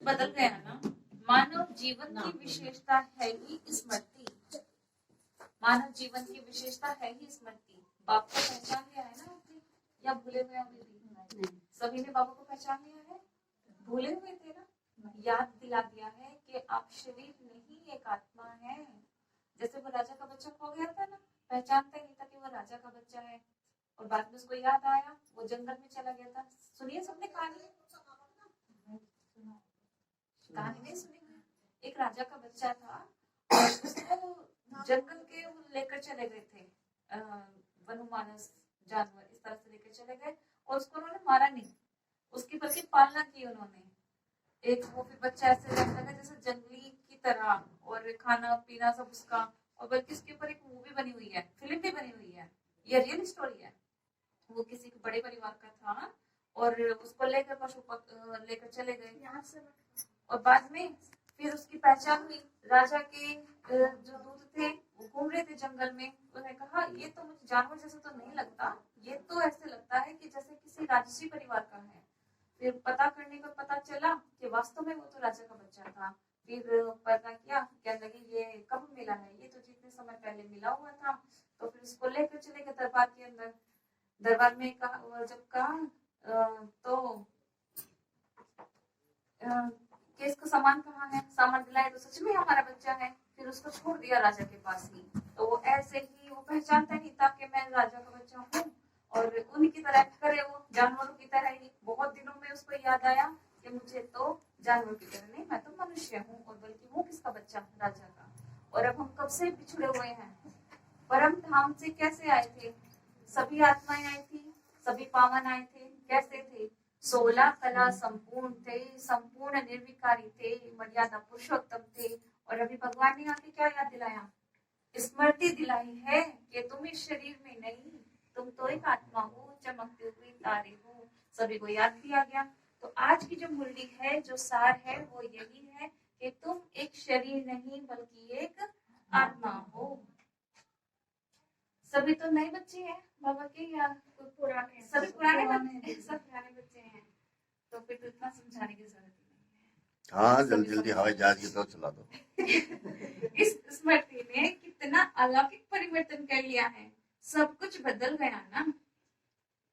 बदल गया ना। मानव जीवन की विशेषता है ही स्मृति। मानव जीवन की विशेषता है ही स्मृति। बाप को पहचान लिया है ना आपने, या भूले हुए अभी भी? सभी ने बाबा को पहचान लिया है, भूले हुए थे ना। याद दिला दिया है कि आप शरीर नहीं एक आत्मा है। जैसे वो राजा का बच्चा खो गया था ना, पहचानता ही नहीं था कि वो राजा का बच्चा है, और बाद में उसको याद आया, वो जंगल में चला गया था। सुनिए सबने कहानी, कहानी नहीं सुनी? एक राजा का बच्चा था और उसको जंगल के लेकर चले गए थे, वनुमानस जानवर इस तरह से लेकर चले गए, और उसको उन्होंने मारा नहीं, उसकी बल्कि पालना की उन्होंने। एक वो फिर बच्चा ऐसे लगने लगा जैसे जंगली की तरह, और खाना पीना सब उसका, और बल्कि उसके ऊपर एक मूवी बनी हुई है, फिल्म भी बनी हुई है, ये रियल स्टोरी है। वो किसी बड़े परिवार का था और उसको लेकर लेकर चले गए, और बाद में फिर उसकी पहचान हुई। राजा के जो दूत थे वो घूम रहे थे जंगल में, उन्होंने कहा ये तो मुझे जानवर जैसा तो नहीं लगता, ये तो ऐसे लगता है कि जैसे किसी राजसी परिवार का है। फिर पता करने पर पता चला कि वास्तव में वो तो राजा का बच्चा था। फिर पता किया, कहने लगे ये कब मिला है, ये तो जितने समय पहले मिला हुआ था। तो फिर उसको लेकर चले गए दरबार के अंदर। दरबार में कहा, जब कहा तो कि इसका सामान कहाँ है, सामान दिलाए तो सच में हमारा बच्चा है। फिर उसको छोड़ दिया राजा के पास ही। तो वो ऐसे ही वो पहचानता नहीं था कि मैं राजा का बच्चा हूँ, और उन्हीं की तरह करे, वो जानवरों की तरह ही। बहुत दिनों में उसको याद आया कि मुझे तो जानवर की तरह नहीं, मैं तो मनुष्य हूँ, और बल्कि हूँ किसका बच्चा, राजा का। और अब हम कब से बिछड़े हुए हैं, परम धाम से कैसे आए थे? सभी आत्माएं आई थी, सभी पावन आए थे। कैसे थे? 16 कला संपूर्ण थे, संपूर्ण निर्विकारी थे, मर्यादा पुरुषोत्तम थे। और अभी भगवान ने आके क्या याद दिलाया? स्मृति दिलाई है कि तुम इस शरीर में नहीं, तुम तो एक आत्मा हो, चमकते हुए तारे हो। सभी को याद दिया गया। तो आज की जो मुरली है, जो सार है, वो यही है कि तुम एक शरीर नहीं बल्कि एक आत्मा हो। सभी तो नए बच्चे हैं बाबा के, या पुराने? सभी पुराने बच्चे, सब पुराने बच्चे हैं। तो फिर तो इतना समझाने की जरूरत ही नहीं है। हाँ, जल्दी जल्दी हवाई जहाज की तरफ चला दो। इस स्मृति ने कितना अलौकिक परिवर्तन कर लिया है, सब कुछ बदल गया ना।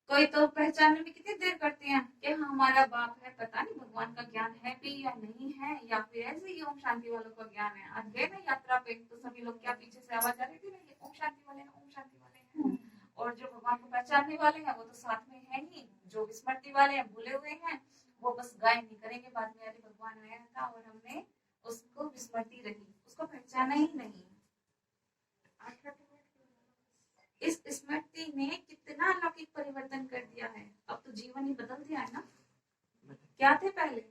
कोई तो पहचानने में कितनी देर करते हैं कि हमारा बाप है, पता नहीं भगवान का ज्ञान है भी या नहीं है, या फिर ऐसे ही ओम शांति वालों का ज्ञान है। आज गए ना यात्रा पे, तो सभी लोग क्या पीछे से आवाज आ रही थी ना, ये ओम शांति वाले हैं, ओम शांति वाले हैं। और जो भगवान को पहचानने वाले हैं वो तो साथ में है ही, जो विस्मृति वाले हैं, भूले हुए हैं, वो बस गायन नहीं करेंगे बाद में, अरे भगवान आया था और हमने उसको विस्मृति रही, उसको पहचाना ही नहीं। इस स्मृति ने कितना अलौकिक परिवर्तन कर दिया है। अब तो जीवन ही बदल दिया है ना। क्या थे पहले?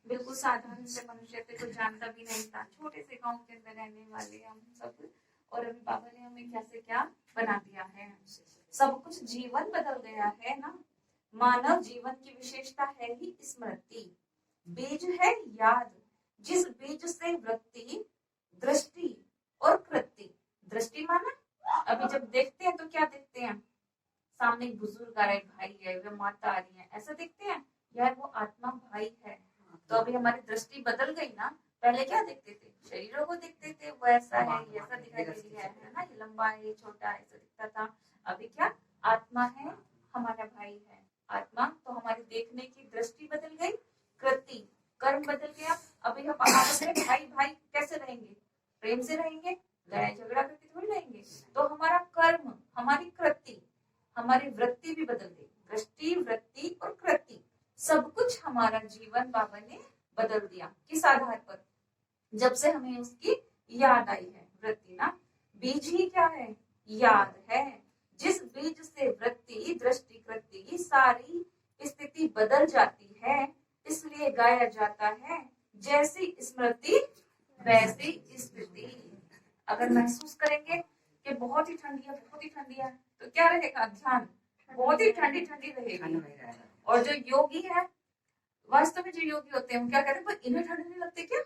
बिल्कुल साधारण से मनुष्य थे, कोई जानता भी नहीं था, छोटे से गांव के अंदर रहने वाले हम सब। और अभी बाबा ने हमें क्या से क्या बना दिया है, सब कुछ जीवन बदल गया है ना। मानव जीवन की विशेषता है ही स्मृति। बीज है याद, जिस बीज से वृत्ति, दृष्टि और कृति। दृष्टि माना अभी जब देखते हैं तो क्या देखते हैं? सामने एक बुजुर्ग आ रहा है, भाई है, वे माता आ रही है, ऐसा देखते हैं? यार वो आत्मा भाई है। तो अभी हमारी दृष्टि बदल गई ना। पहले क्या देखते थे? शरीरों को देखते थे, वो ऐसा है, ये ऐसा दिखाई दे रही है ना, ये लंबा है, ये छोटा है, ऐसा दिखता था। अभी क्या? आत्मा है, हमारा भाई है। आत्मा तो हमारी देखने की दृष्टि बदल गई, कृति कर्म बदल गया। अभी हम आपस में भाई भाई कैसे रहेंगे? प्रेम से रहेंगे, लड़ाई झगड़ा करके थोड़ी रहेंगे। तो हमारा कर्म, हमारी कृति, हमारी वृत्ति भी बदल गई। दृष्टि, वृत्ति और कृति, सब कुछ हमारा जीवन बाबा ने बदल दिया। किस आधार पर? जब से हमें उसकी याद आई है। वृत्ति ना, बीज ही क्या है? याद है। जिस बीज से वृत्ति, दृष्टि, कृति सारी स्थिति बदल जाती है, इसलिए गाया जाता है, जैसी स्मृति वैसी स्थिति। अगर महसूस करेंगे कि बहुत ही ठंडी है, बहुत ही ठंडी है, तो क्या रहेगा? ध्यान बहुत ही ठंडी ठंडी रहेगी। और जो योगी है, वास्तव में जो योगी होते हैं, क्या कहते हैं? इन्हें ठंड नहीं लगती क्या?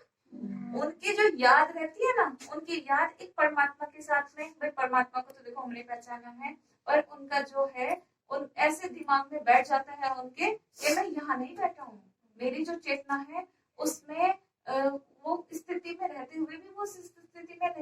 उनकी जो याद रहती है ना, उनकी याद एक परमात्मा के साथ में, भाई परमात्मा को तो देखो हमने पहचाना है, और उनका जो है उन ऐसे दिमाग में बैठ जाता है उनके कि मैं यहाँ नहीं बैठा हूँ, मेरी जो चेतना है उसमें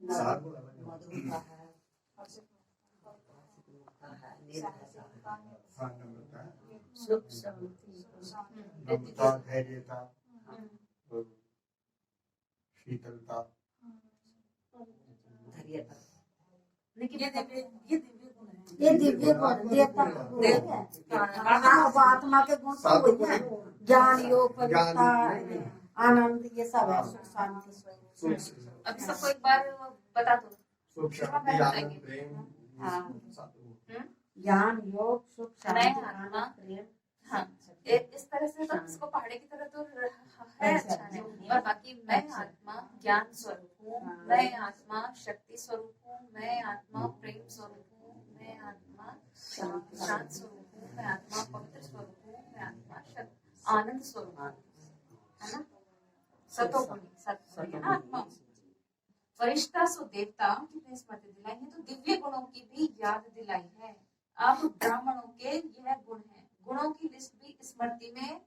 मधुरता है, सुख शांति, नम्रता, धैर्यता, शीतलता, धैर्यता। लेकिन ये दिव्य गुण देवता का गुण है। हाँ, वो आत्मा के गुण तो वही है, ज्ञान, योग, पवित्रता, आनंद, ये सब है, सुख शांति स्वरूप। अभी सबको एक बार बता दो। सुख शांति, आनंद, प्रेम, हाँ, हम्म? ज्ञान, योग, सुख मैं शांति, आत्मा, आनंद, प्रेम। हाँ, इस तरह से तो इसको पहाड़े की तरह तो है, अच्छा है। और बाकी मैं आत्मा ज्ञान स्वरूप हूँ, मैं आत्मा शक्ति स्वरूप हूँ, मैं आत्मा प्रेम स्वरूप हूँ, मैं आत्मा शांत स्वरूप हूँ, मैं आत्मा पवित्र स्वरूप हूँ, मैं आत्मा आनंद स्वरूप हूँ, है ना? सतोगुणी है ना आत्मा। वरिष्ठता सो देवता, कितने स्मृति दिलाई है, तो दिव्य गुणों की भी याद दिलाई है। अब ब्राह्मणों के यह गुण है, गुणों की लिस्ट भी स्मृति में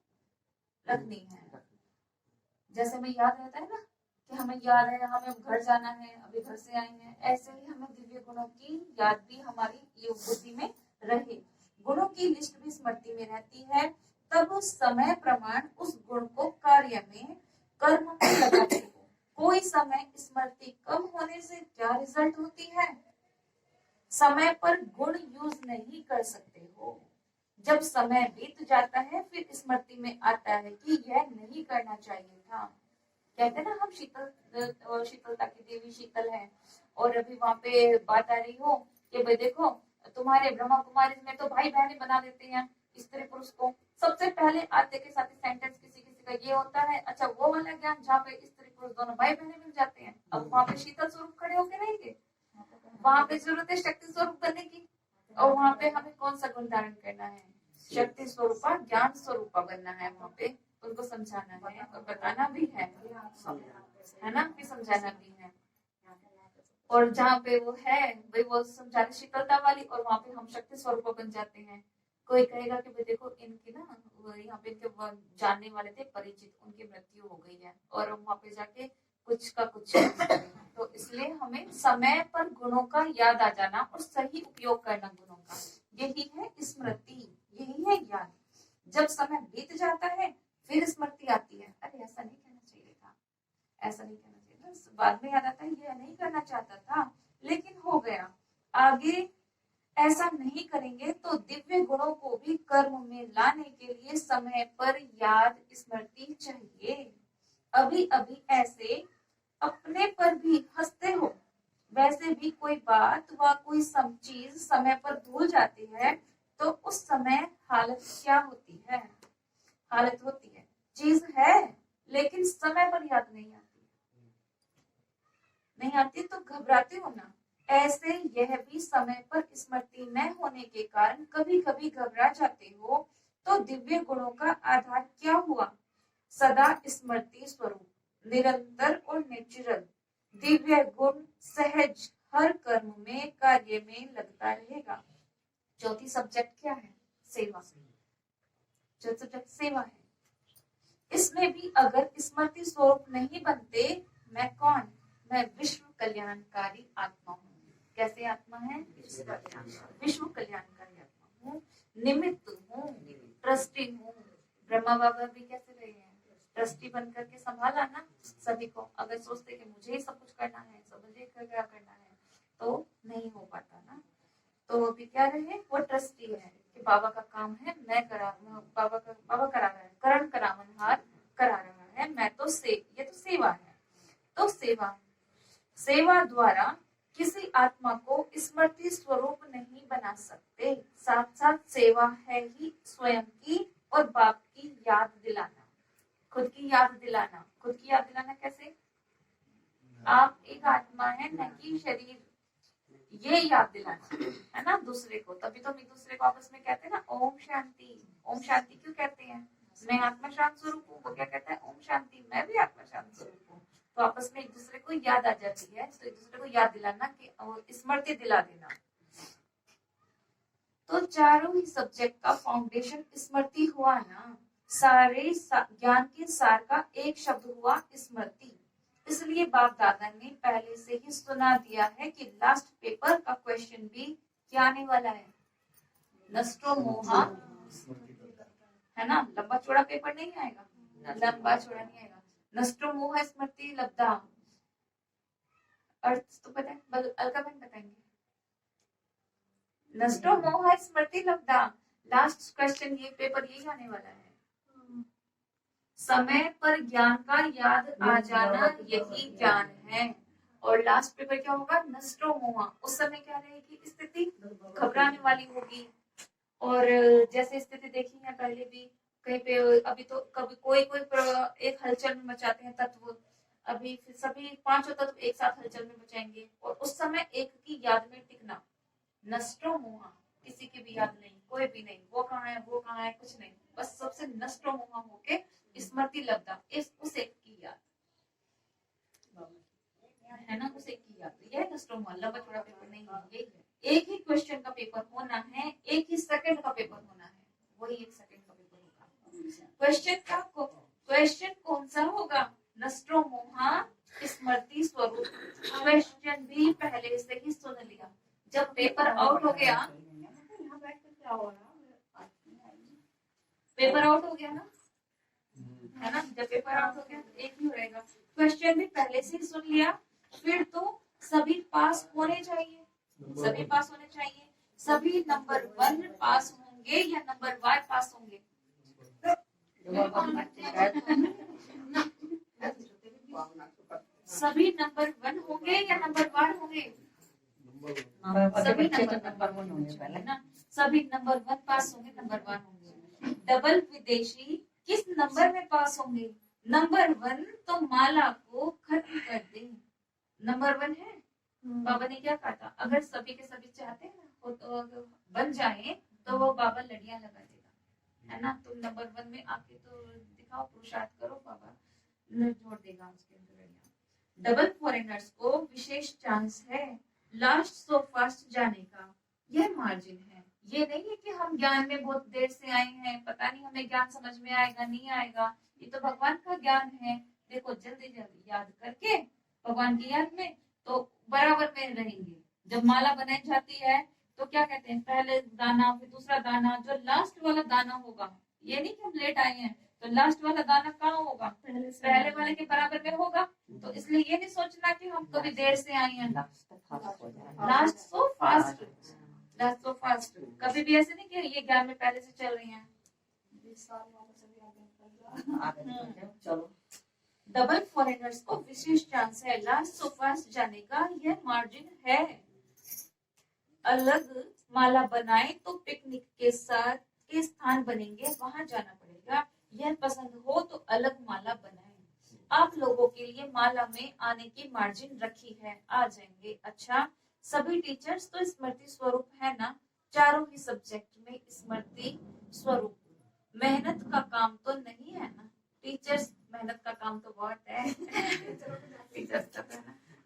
रखनी है। जैसे हमें याद रहता है ना कि हमें याद है हमें घर जाना है, अभी घर से आए हैं, ऐसे ही हमें दिव्य गुणों की याद भी हमारी ये बुद्धि में रहे। गुणों की लिस्ट भी स्मृति में रहती है, तब समय प्रमाण उस गुण को कार्य में कर्म में लगाते हो। कोई समय स्मृति कम होने से क्या रिजल्ट होती है? समय पर गुण यूज नहीं कर सकते हो। जब समय बीत जाता है फिर स्मृति में आता है कि यह नहीं करना चाहिए था। कहते हैं ना हम शीतलता की देवी शीतल है, और अभी वहां पे बात आ रही हो कि भाई देखो तुम्हारे ब्रह्मा कुमारी में तो भाई बहने बना देते हैं स्त्री पुरुष को। सबसे पहले आते के साथ सेंटेंस किसी किसी का ये होता है, अच्छा वो वाला ज्ञान जहाँ पे स्त्री पुरुष दोनों भाई बहने मिल जाते हैं। अब वहां पे शीतल स्वरूप खड़े होके रहेंगे, वहां पे जरूरत है शक्ति स्वरूप बनने की, और वहां पे हमें कौन सा गुण धारण करना है? शक्ति स्वरूपा, ज्ञान स्वरूपा बनना है। वहां पे उनको समझाना है और बताना भी है ना, फिर समझाना भी है। और जहाँ पे वो है भाई वो समझाने शीतलता वाली, और वहां पे हम शक्ति स्वरूपा बन जाते हैं। कोई कहेगा कि भाई देखो इनकी ना यहाँ पे इनके जानने वाले थे परिचित, उनकी मृत्यु हो गई है, और वहां पे जाके कुछ का कुछ। तो इसलिए हमें समय पर गुणों का याद आ जाना और सही उपयोग करना गुणों का, यही है स्मृति, यही है ज्ञान। जब समय बीत जाता है फिर स्मृति आती है, अरे ऐसा नहीं कहना चाहिए था, ऐसा नहीं कहना चाहिए था। बाद में याद आता है यह नहीं करना चाहता था लेकिन हो गया। आगे ऐसा नहीं करेंगे तो दिव्य गुणों को भी कर्म में लाने के लिए समय पर याद स्मृति चाहिए। अभी अभी ऐसे अपने पर भी हंसते हो, वैसे भी कोई बात व कोई सम चीज समय पर भूल जाती है तो उस समय हालत क्या होती है? हालत होती है चीज है लेकिन समय पर याद नहीं आती तो घबराते हो ना। ऐसे यह भी समय पर स्मृति न होने के कारण कभी कभी घबरा जाते हो, तो दिव्य गुणों का आधार क्या हुआ? सदा स्मृति स्वरूप, निरंतर और नेचुरल दिव्य गुण सहज हर कर्म में कार्य में लगता रहेगा। चौथी सब्जेक्ट क्या है? सेवा। चौथी सब्जेक्ट सेवा है। इसमें भी अगर स्मृति स्वरूप नहीं बनते, मैं कौन? मैं विश्व कल्याणकारी आत्मा हूँ। कैसे आत्मा है? विश्व कल्याणकारी आत्मा हूँ, निमित्त हूँ, ट्रस्टी हूँ। ब्रह्मा बाबा भी कैसे रहे हैं? ट्रस्टी बन करके संभाला ना सभी को। अगर सोचते कि मुझे ही सब कुछ करना है, सब मुझे क्या करना है, तो नहीं हो पाता ना। तो अभी क्या रहे? वो ट्रस्टी है कि बाबा का काम है, मैं करा, बाबा करा रहा है, करण करावनहार करा रहा है, मैं तो ये तो सेवा है। तो सेवा द्वारा किसी आत्मा को स्मृति स्वरूप नहीं बना सकते। साथ साथ सेवा है ही स्वयं की और बाप की याद दिलाना, खुद की याद दिलाना। खुद की याद दिलाना कैसे? आप एक आत्मा है न कि शरीर, ये याद दिलाना है ना दूसरे को। तभी तो हम एक दूसरे को आपस में कहते हैं ना ओम शांति। ओम शांति क्यों कहते हैं? मैं आत्मा शांत स्वरूप हूँ, वो क्या कहता है? ओम शांति, मैं भी आत्मा शांत स्वरूप हूँ। तो आपस में एक दूसरे को याद आ जाती है, तो एक दूसरे को याद दिलाना कि स्मृति दिला देना। तो चारों ही सब्जेक्ट का फाउंडेशन स्मृति हुआ ना। सारे ज्ञान के सार का एक शब्द हुआ स्मृति। इसलिए बाप दादा ने पहले से ही सुना दिया है कि लास्ट पेपर का क्वेश्चन भी क्या आने वाला है, नष्टो मोहा, है ना। लंबा चौड़ा पेपर नहीं आएगा, लंबा चौड़ा नहीं आएगा। नष्टो मोहा स्मृति लब्धा, अर्थ तो पता है, अलका बहन बताएंगे। नष्टो मोहा स्मृति लब्धा, लास्ट क्वेश्चन ये पेपर यही आने वाला है। समय पर ज्ञान का याद आ जाना यही ज्ञान है। और लास्ट पेपर क्या होगा, नष्टो मोहा। उस समय क्या रहेगी स्थिति, घबराने वाली होगी। और जैसे स्थिति देखी है पहले भी कहीं पे, अभी तो कभी कोई एक हलचल में मचाते हैं तत्व, अभी फिर सभी पांचों तत्व एक साथ हलचल में मचाएंगे और उस समय एक की याद में टिकना, नष्टो मोहा, किसी की भी याद नहीं, कोई भी नहीं, वो कहाँ है वो कहाँ है, कुछ नहीं, बस सबसे नष्टो मोहा होके स्मृति लब्धा, इस उस एक की याद, है ना, उस एक की याद, यह नष्टो मोहा। लंबा चौड़ा पेपर नहीं है, यही है। एक ही क्वेश्चन का पेपर होना है, एक ही सेकंड का पेपर होना है, वही एक सेकंड का पेपर होगा। क्वेश्चन कौन सा होगा, नष्टो मोहा स्मृति स्वरूप। क्वेश्चन भी पहले से ही सुन लिया। जब पेपर आउट हो गया, पेपर आउट हो गया ना, है ना, जब पेपर आउट हो गया तो एक ही रहेगा। क्वेश्चन भी पहले से ही सुन लिया, फिर तो सभी पास होने चाहिए, सभी पास होने चाहिए। सभी नंबर 1 पास होंगे या नंबर 1 पास होंगे, सभी नंबर 1 होंगे या नंबर 1 होंगे, सभी नंबर 1 होंगे पहले ना, सभी नंबर 1 पास होंगे, नंबर 1 होंगे। डबल विदेशी किस नंबर में पास होंगे, नंबर 1 तो माला को खत्म कर दे, नंबर 1 है। बाबा ने क्या कहा था, अगर सभी के सभी चाहते हैं ना तो बन जाए तो वो बाबा लड़ियां लगा देगा, है ना। तुम नंबर 1 में आके तो दिखाओ, पुरुषार्थ करो, बाबा जोड़ देगा उसके अंदर लड़ियां। डबल फॉरेनर्स को विशेष चांस है लास्ट सो फास्ट जाने का, यह मार्जिन है। ये नहीं है कि हम ज्ञान में बहुत देर से आए हैं, पता नहीं हमें ज्ञान समझ में आएगा नहीं आएगा, ये तो भगवान का ज्ञान है। देखो जल्दी जल्दी याद करके भगवान की याद में तो बराबर में रहेंगे। जब माला बनाई जाती है तो क्या कहते हैं, पहले दाना फिर दूसरा दाना, जो लास्ट वाला दाना होगा, ये नहीं कि हम लेट आए हैं तो लास्ट वाला दाना कहाँ होगा, पहले वाले के बराबर में होगा। तो इसलिए ये नहीं सोचना कि हम कभी देर से आए हैं, last so fast, last so fast. कभी भी ऐसे नहीं कि ये ज्ञान में पहले से चल रही हैं। चलो, डबल फॉरेनर्स को विशेष चांस है लास्ट सो फास्ट जाने का, यह मार्जिन है। अलग माला बनाए तो पिकनिक के साथ के स्थान बनेंगे, वहां जाना पड़ेगा। यह पसंद हो तो अलग माला बनाए। आप लोगों के लिए माला में आने की मार्जिन रखी है, आ जाएंगे। अच्छा, सभी टीचर्स तो स्मृति स्वरूप है ना, चारों ही सब्जेक्ट में स्मृति स्वरूप। मेहनत का काम तो नहीं है ना, टीचर्स मेहनत का काम तो बहुत है।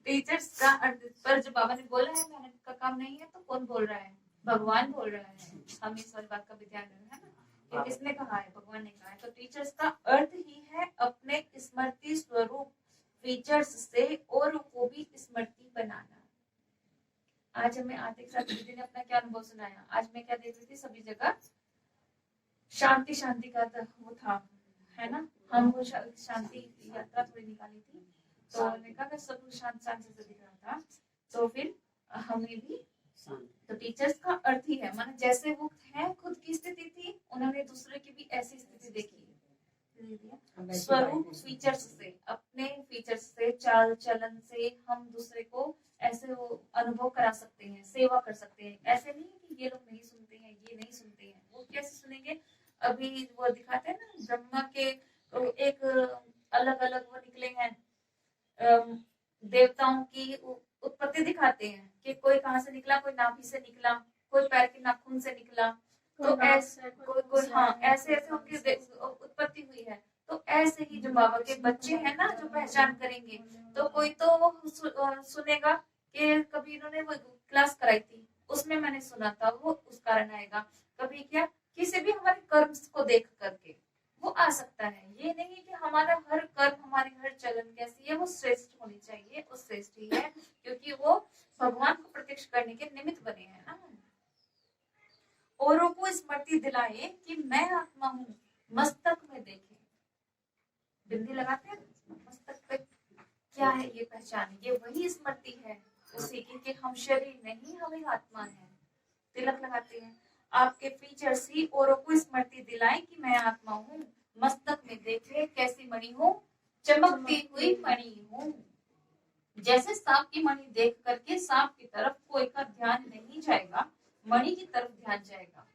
टीचर्स का अर्थ पर जो बाबा ने बोला है मेहनत का काम नहीं है, तो कौन बोल रहा है, भगवान बोल रहा है। हम इस वाली बात का भी ध्यान रखना है ना, कि किसने कहा है, भगवान ने कहा है। तो टीचर्स का अर्थ ही है अपने स्मृति स्वरूप फीचर्स से और को भी स्मृति बनाना। आज हमें आते के साथ दीदी ने अपना क्या अनुभव सुनाया। आज मैं क्या देख रही थी, सभी जगह शांति शांति का वो था, है ना। हम वो शांति यात्रा थोड़ी निकाली थी, तो मैंने कहा सब कुछ शांत शांति से दिख रहा था, तो फिर हमें भी। तो टीचर्स का अर्थ ही है, माने जैसे वो है खुद की स्थिति थी, उन्होंने दूसरे की भी ऐसी स्थिति देखी है। स्वरूप फीचर्स से, अपने फीचर्स से, चाल चलन से हम दूसरे को ऐसे वो अनुभव करा सकते हैं, सेवा कर सकते हैं। ऐसे नहीं है कि ये लोग नहीं सुनते हैं, ये नहीं सुनते हैं, वो कैसे सुनेंगे। अभी वो दिखाते हैं ना, ब्रह्मा के एक अलग अलग वो निकले हैं, देवताओं की उत्पत्ति दिखाते हैं कि कोई कहाँ से निकला, कोई नाभि से निकला, कोई पैर के नाखून से निकला, तो ऐसे कोई हाँ ऐसे ऐसे उनकी उत्पत्ति हुई है। तो ऐसे ही जो बाबा के बच्चे हैं ना, जो पहचान करेंगे, तो कोई तो सुनेगा कि कभी इन्होंने वो क्लास कराई थी, उसमें मैंने सुना था, वो उस कारण आएगा। कभी क्या किसी भी हमारे कर्म को देख करके वो आ सकता है। ये नहीं कि हमारा हर कर्म, हमारी हर चलन कैसी है वो श्रेष्ठ होनी करने के निमित्त बने हैं ना। औरों को स्मृति दिलाए कि मैं आत्मा हूँ, मस्तक में देखे। बिंदी लगाते हैं मस्तक पे, क्या है ये पहचान, ये वही स्मृति है उसी की कि हम शरीर नहीं, हमें आत्मा है। तिलक लगाते हैं, आपके फीचर्स ही औरों को स्मृति दिलाए कि मैं आत्मा हूँ, मस्तक में देखे कैसी मणि हूँ, चमकती हुई मणि हूँ। जैसे सांप की मणि देख करके सांप की तरफ कोई का ध्यान नहीं जाएगा, मणि की तरफ ध्यान जाएगा।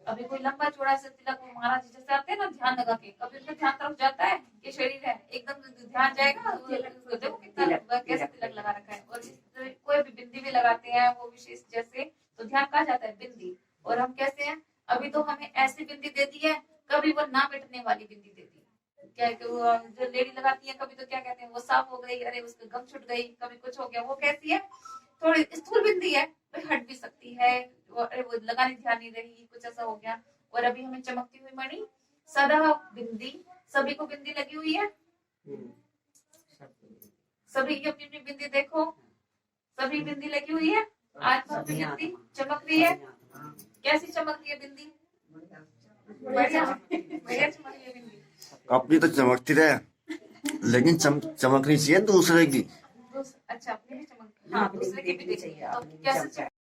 अभी कोई लंबा चौड़ा से तिलक महाराज जैसे आते हैं ना ध्यान लगा के, कभी उनका ध्यान तरफ जाता है कि शरीर है, एकदम ध्यान जाएगा। देखो कितना कैसे तिलक लगा रखा है। और कोई भी बिंदी भी लगाते हैं वो विशेष जैसे, तो ध्यान कहाँ जाता है, बिंदी। और हम कैसे हैं, अभी तो हमें ऐसी बिंदी दे दी है, कभी वो ना मिटने वाली बिंदी दे दी है। क्या है कि वो जो लेडी लगाती है, कभी तो क्या कहते हैं वो साफ हो गई, अरे उसका गम छुट गई, कभी कुछ हो गया। वो कैसी है, थोड़ी स्थूल बिंदी है, हट भी सकती है, वो लगाने ध्यान नहीं रही, कुछ ऐसा हो गया। और अभी हमें चमकती हुई मणि, सदा बिंदी, सभी को बिंदी लगी हुई है, सभी की अपनी अपनी बिंदी देखो, सभी बिंदी लगी हुई है। आत्मा की बिंदी चमक रही है, कैसी चमक रही है बिंदी, बढ़िया बढ़िया चमक रही है बिंदी। अपनी तो चमकती रहे, लेकिन चमकनी चाहिए दूसरे की। अच्छा, अपनी भी चमक, हाँ दूसरे की भी देखिए, तो कैसे